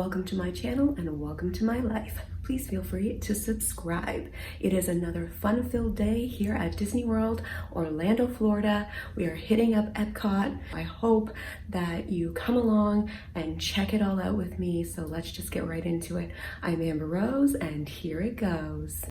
welcome to my channel and welcome to my life. Please feel free to subscribe. It is another fun-filled day here at Disney World, Orlando, Florida. We are hitting up Epcot. I hope that you come along and check it all out with me. So let's just get right into it. I'm Amber Rose and here it goes.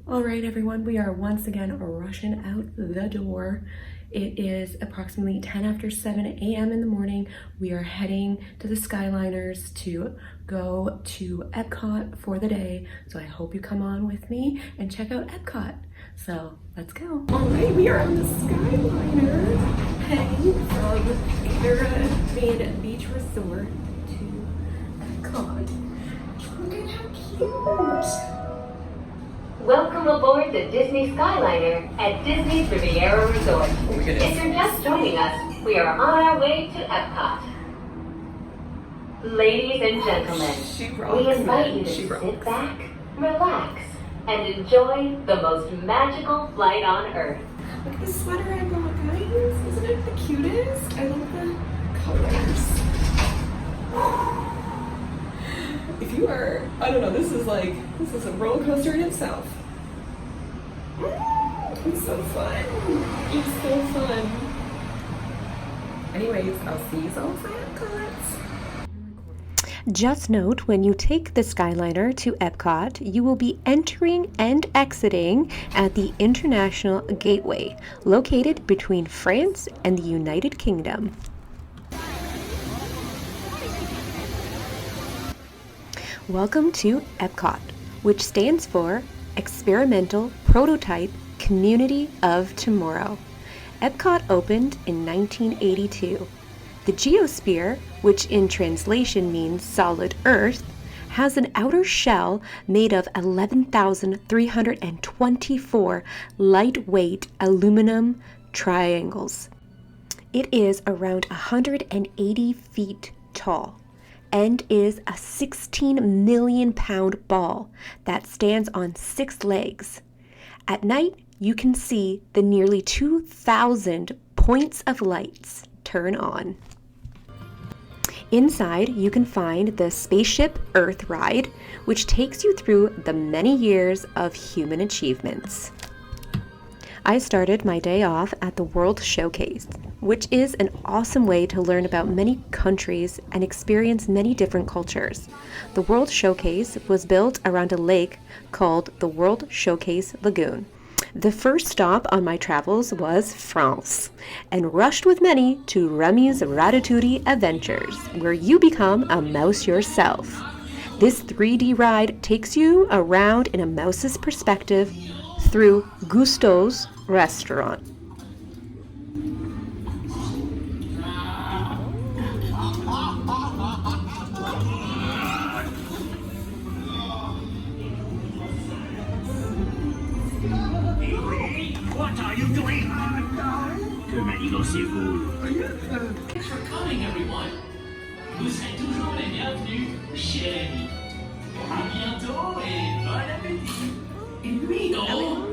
All right, everyone, we are once again rushing out the door. It is approximately 10 after 7 a.m. in the morning. We are heading to the Skyliners to go to Epcot for the day. So I hope you come on with me and check out Epcot. So let's go. All right, we are on the Skyliner heading from Caribbean Beach Resort to Epcot. Look at how cute. Welcome aboard the Disney Skyliner at Disney's Riviera Resort. If you're just joining us, we are on our way to Epcot. Ladies and gentlemen, we invite you to sit back, relax, and enjoy the most magical flight on Earth. Look at the sweater I bought, guys. Isn't it the cutest? I love the colors. If you are, I don't know, this is a roller coaster in itself. It's so fun. It's so fun. Anyways, I'll see you all for Epcot. Just note, when you take the Skyliner to Epcot, you will be entering and exiting at the International Gateway, located between France and the United Kingdom. Welcome to Epcot, which stands for Experimental Prototype Community of Tomorrow. Epcot opened in 1982. The Geosphere, which in translation means solid earth, has an outer shell made of 11,324 lightweight aluminum triangles. It is around 180 feet tall and is a 16 million pound ball that stands on 6 legs. At night, you can see the nearly 2,000 points of lights turn on. Inside, you can find the Spaceship Earth ride, which takes you through the many years of human achievements. I started my day off at the World Showcase, which is an awesome way to learn about many countries and experience many different cultures. The World Showcase was built around a lake called the World Showcase Lagoon. The first stop on my travels was France, and rushed with many to Remy's Ratatouille Adventures, where you become a mouse yourself. This 3D ride takes you around in a mouse's perspective through Gusteau's restaurant. What are you doing? Que manigacez-vous? Thanks for coming, everyone. Vous serez toujours les bienvenus chez Rémi. À bientôt et bon appétit. Et lui, non?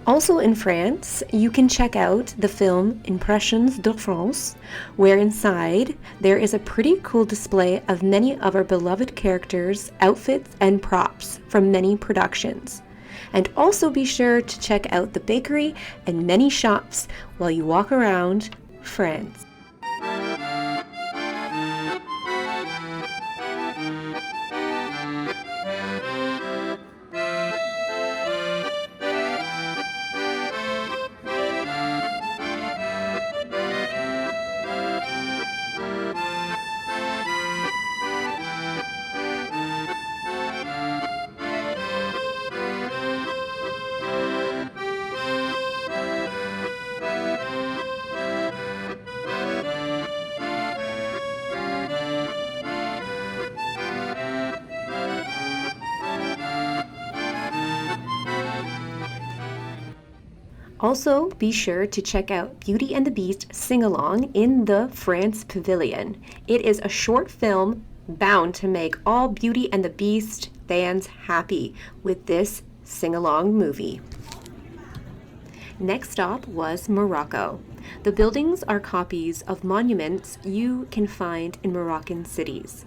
Also in France, you can check out the film Impressions de France, where inside there is a pretty cool display of many of our beloved characters' outfits and props from many productions. And also be sure to check out the bakery and many shops while you walk around France. Also, be sure to check out Beauty and the Beast Sing-Along in the France Pavilion. It is a short film bound to make all Beauty and the Beast fans happy with this sing-along movie. Next stop was Morocco. The buildings are copies of monuments you can find in Moroccan cities,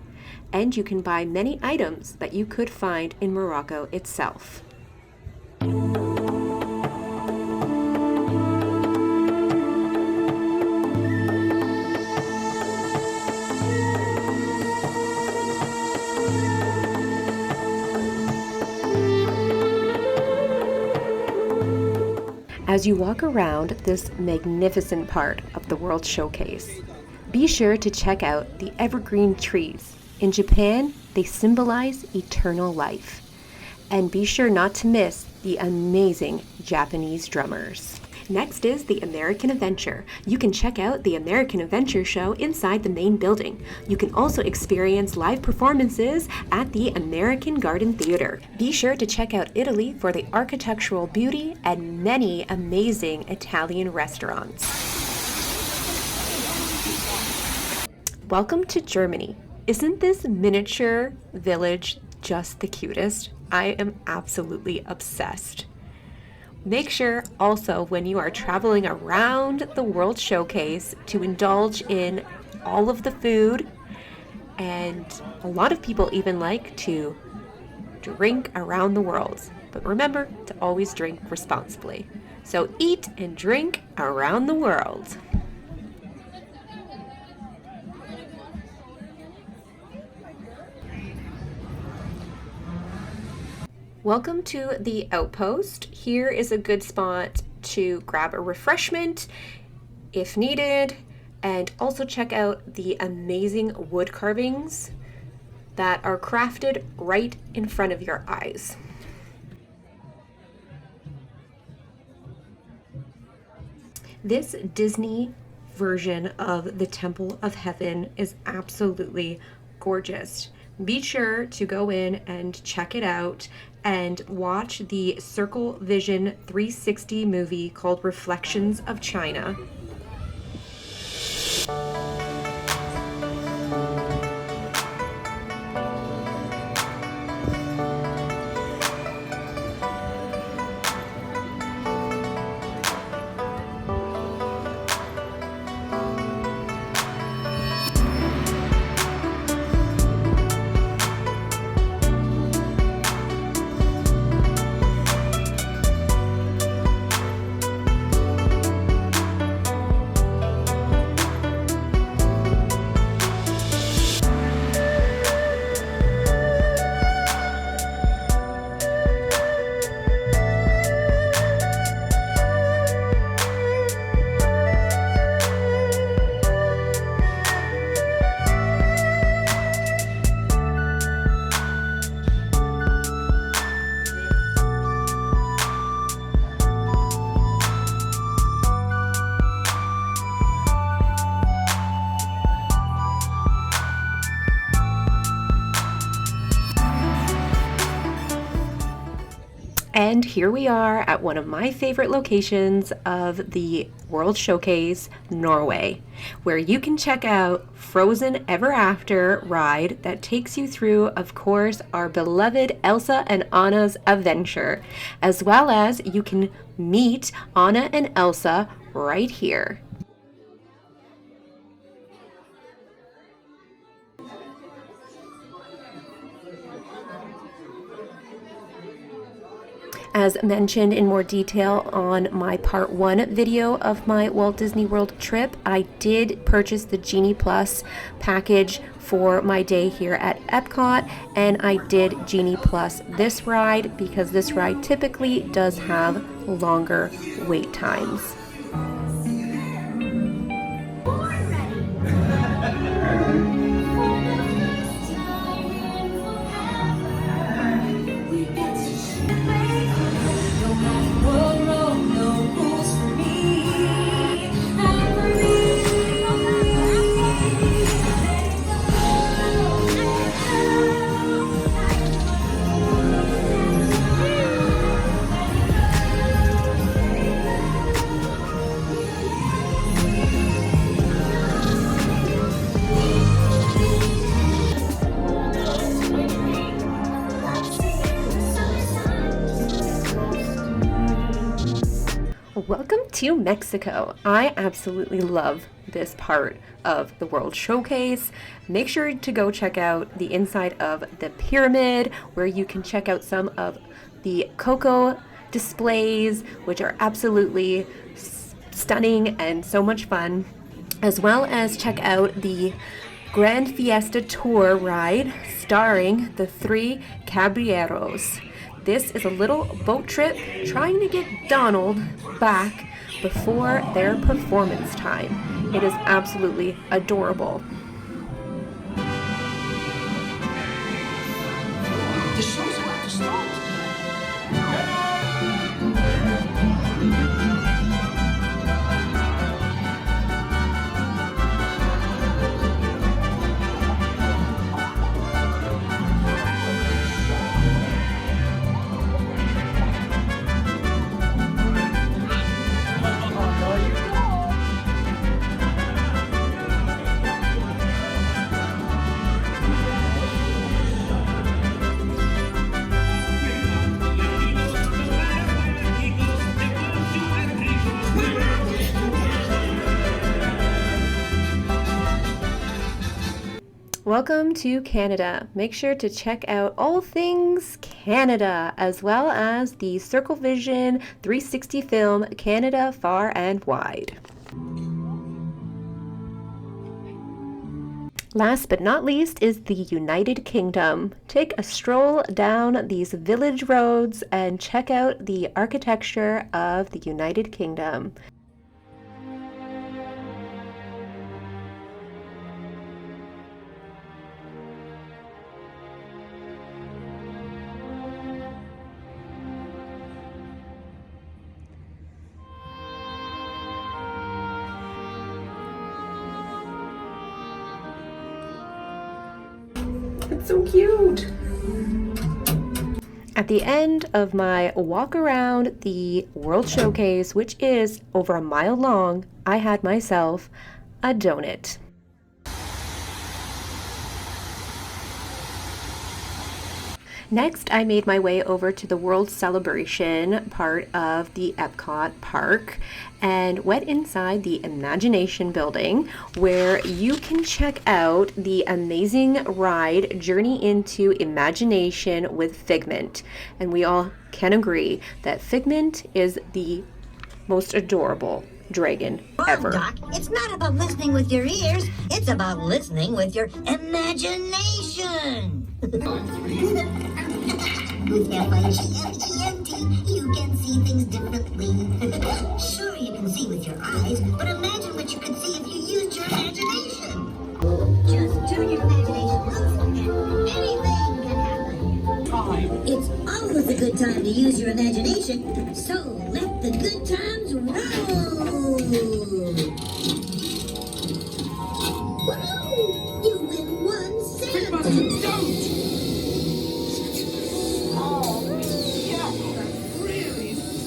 and you can buy many items that you could find in Morocco itself. As you walk around this magnificent part of the World Showcase, be sure to check out the evergreen trees. In Japan, they symbolize eternal life. And be sure not to miss the amazing Japanese drummers. Next is the American Adventure. You can check out the American Adventure show inside the main building. You can also experience live performances at the American Garden Theater. Be sure to check out Italy for the architectural beauty and many amazing Italian restaurants. Welcome to Germany. Isn't this miniature village just the cutest? I am absolutely obsessed. Make sure also when you are traveling around the World Showcase to indulge in all of the food, and a lot of people even like to drink around the world. But remember to always drink responsibly. So eat and drink around the world. Welcome to the Outpost. Here is a good spot to grab a refreshment if needed, and also check out the amazing wood carvings that are crafted right in front of your eyes. This Disney version of the Temple of Heaven is absolutely gorgeous. Be sure to go in and check it out and watch the Circle Vision 360 movie called Reflections of China. And here we are at one of my favorite locations of the World Showcase, Norway, where you can check out Frozen Ever After ride that takes you through, of course, our beloved Elsa and Anna's adventure, as well as you can meet Anna and Elsa right here. As mentioned in more detail on my part 1 video of my Walt Disney World trip, I did purchase the Genie Plus package for my day here at Epcot, and I did Genie Plus this ride because this ride typically does have longer wait times. Welcome to Mexico. I absolutely love this part of the World Showcase. Make sure to go check out the inside of the pyramid, where you can check out some of the cocoa displays, which are absolutely stunning and so much fun, as well as check out the Grand Fiesta Tour ride starring the three Caballeros. This is a little boat trip trying to get Donald back before their performance time. It is absolutely adorable. The show's about to start. Welcome to Canada. Make sure to check out all things Canada, as well as the Circle Vision 360 film Canada Far and Wide. Last but not least is the United Kingdom. Take a stroll down these village roads and check out the architecture of the United Kingdom. It's so cute. At the end of my walk around the World Showcase, which is over a mile long, I had myself a donut. Next, I made my way over to the World Celebration part of the Epcot park and went inside the Imagination building, where you can check out the amazing ride Journey into Imagination with Figment. And we all can agree that Figment is the most adorable dragon ever. Doc, it's not about listening with your ears, it's about listening with your imagination. With F-I-G-M-E-N-T, you can see things differently. Sure, you can see with your eyes, but imagine what you could see if you used your imagination. Just turn your imagination loose and anything can happen. It's always a good time to use your imagination, so let the good times roll. Woo! You win 1 cent.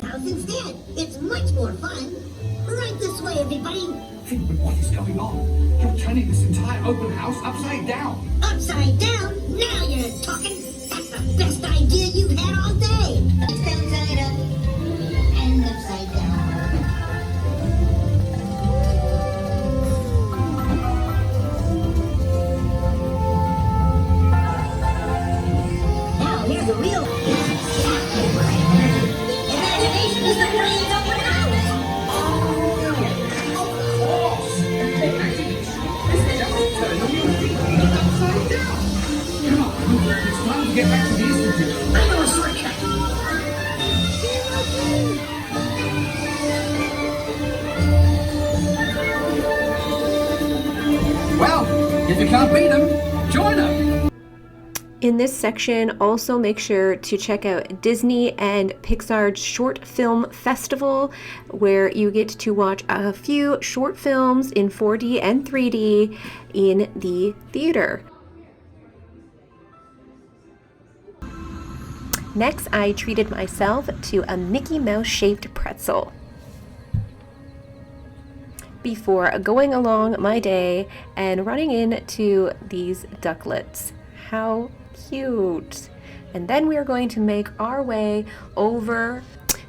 House instead. It's much more fun. Right this way, everybody. But what is going on? You're turning this entire open house upside down. Upside down? Now you're talking. That's the best idea you've had all day. It's downside up and upside down. Now here's a real imagination is the brain's open house. Upside down. Come on, it's time to get back to the Institute. I know a shortcut. Well, if you can't beat them, join them. In this section, also make sure to check out Disney and Pixar's Short Film Festival, where you get to watch a few short films in 4D and 3D in the theater. Next, I treated myself to a Mickey Mouse shaped pretzel before going along my day and running into these ducklets. How cute! And then we are going to make our way over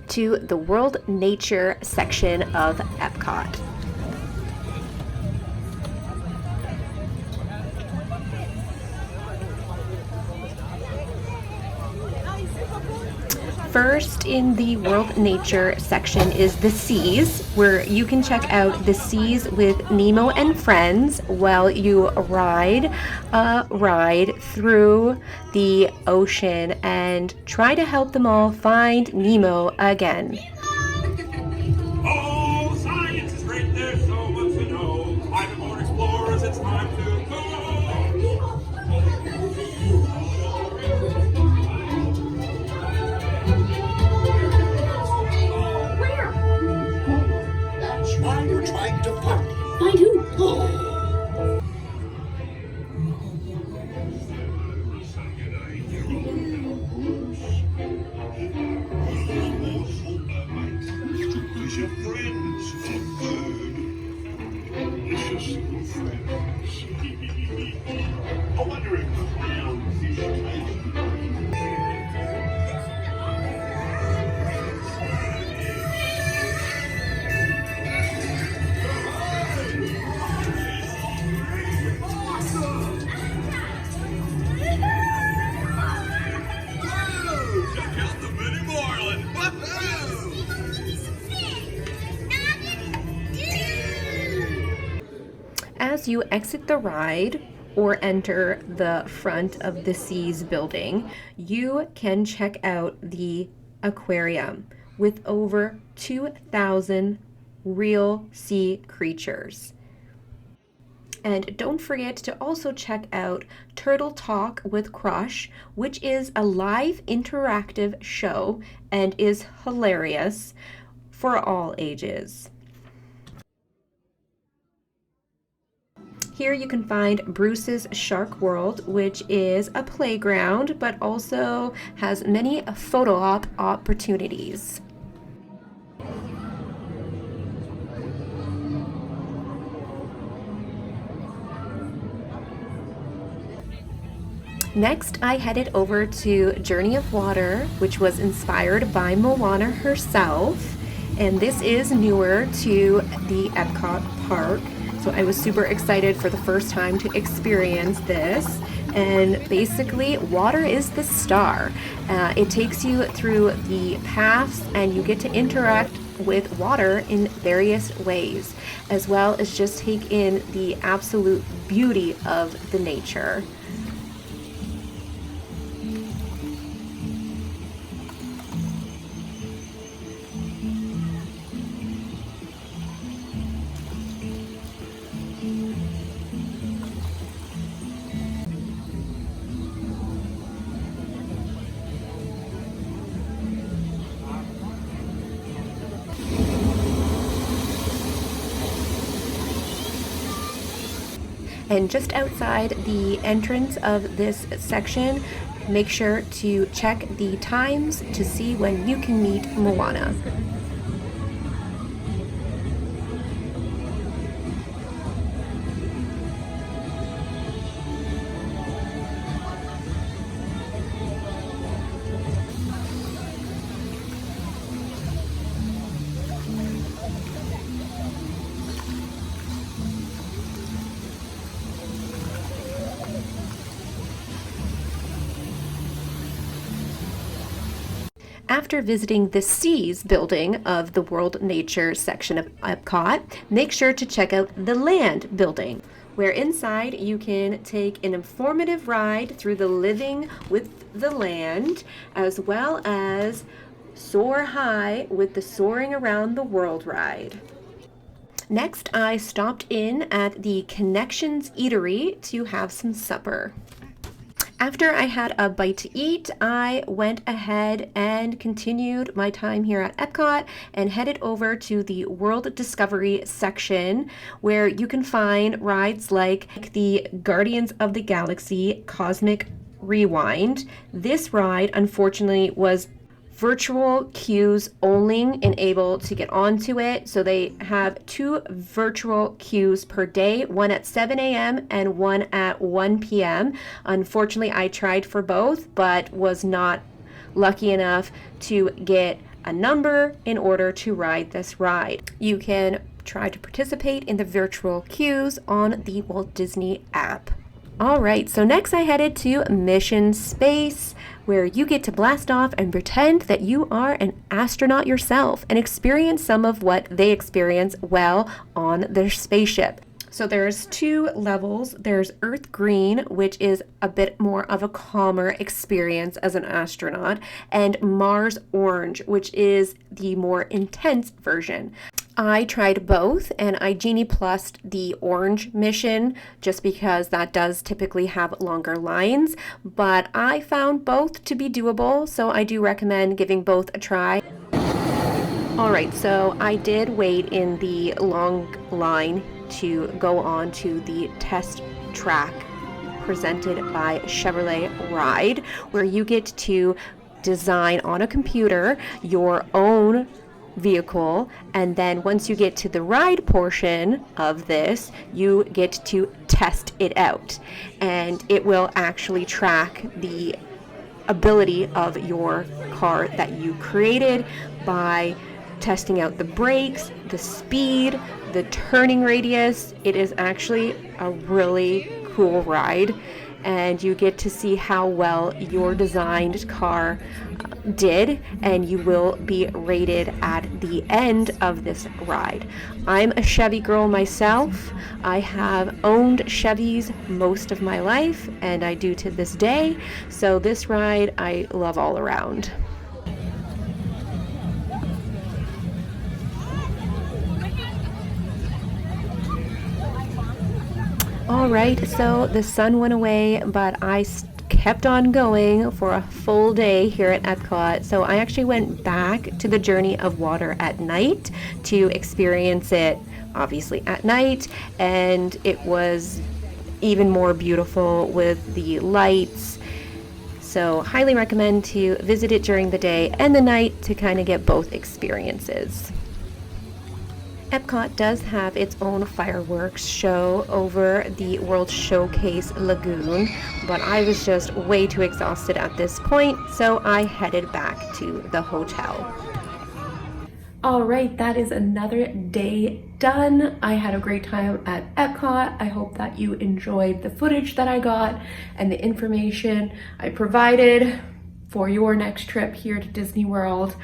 to the World Nature section of Epcot. First in the World Nature section is the seas, where you can check out the seas with Nemo and friends while you ride a ride through the ocean and try to help them all find Nemo again. Oh, science is great, there's so much to know. I'm born explorers, it's time to go. That's why we're trying to find him. Find who? Is your friends for food? Delicious little friends. I wonder if clownfish taste. Check out the mini marlin! Woohoo! As you exit the ride or enter the front of the Seas building, you can check out the aquarium with over 2,000 real sea creatures. And don't forget to also check out Turtle Talk with Crush, which is a live interactive show and is hilarious for all ages. Here you can find Bruce's Shark World, which is a playground, but also has many photo op opportunities. Next, I headed over to Journey of Water, which was inspired by Moana herself, and this is newer to the Epcot park. So I was super excited for the first time to experience this. And basically, water is the star. It takes you through the paths and you get to interact with water in various ways, as well as just take in the absolute beauty of the nature. And just outside the entrance of this section, make sure to check the times to see when you can meet Moana. After visiting the Seas building of the World Nature section of Epcot, make sure to check out the Land building, where inside you can take an informative ride through the living with the land, as well as soar high with the Soaring Around the World ride. Next, I stopped in at the Connections Eatery to have some supper. After I had a bite to eat, I went ahead and continued my time here at Epcot and headed over to the World Discovery section, where you can find rides like the Guardians of the Galaxy Cosmic Rewind. This ride, unfortunately, was virtual queues only and able to get onto it. So they have 2 virtual queues per day, one at 7 a.m. and one at 1 p.m. Unfortunately, I tried for both, but was not lucky enough to get a number in order to ride this ride. You can try to participate in the virtual queues on the Walt Disney app. All right, so next I headed to Mission Space, where you get to blast off and pretend that you are an astronaut yourself and experience some of what they experience while on their spaceship. So there's 2 levels. There's Earth Green, which is a bit more of a calmer experience as an astronaut, and Mars Orange, which is the more intense version. I tried both, and I Genie Plussed the orange mission just because that does typically have longer lines, but I found both to be doable, so I do recommend giving both a try. Alright, so I did wait in the long line to go on to the test track presented by Chevrolet Ride, where you get to design on a computer your own vehicle, and then once you get to the ride portion of this, you get to test it out, and it will actually track the ability of your car that you created by testing out the brakes, the speed, the turning radius. It is actually a really cool ride, and you get to see how well your designed car did, and you will be rated at the end of this ride. I'm a Chevy girl myself. I have owned Chevys most of my life, and I do to this day, so this ride I love all around. Alright, so the sun went away, but I kept on going for a full day here at Epcot. So I actually went back to the Journey of Water at night to experience it, obviously at night, and it was even more beautiful with the lights. So highly recommend to visit it during the day and the night to kind of get both experiences. Epcot does have its own fireworks show over the World Showcase Lagoon, but I was just way too exhausted at this point, so I headed back to the hotel. All right, that is another day done. I had a great time at Epcot. I hope that you enjoyed the footage that I got and the information I provided for your next trip here to Disney World.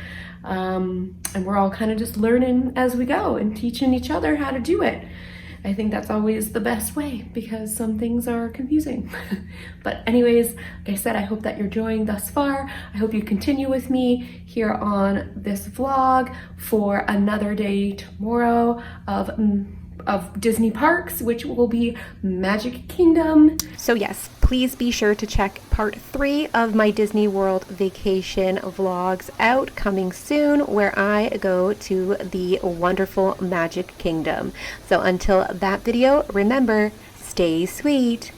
And we're all kind of just learning as we go and teaching each other how to do it. I think that's always the best way because some things are confusing. But anyways, like I said, I hope that you're enjoying thus far. I hope you continue with me here on this vlog for another day tomorrow of Disney parks, which will be Magic Kingdom. So yes, please be sure to check part 3 of my Disney World vacation vlogs out coming soon, where I go to the wonderful Magic Kingdom. So until that video, remember, stay sweet.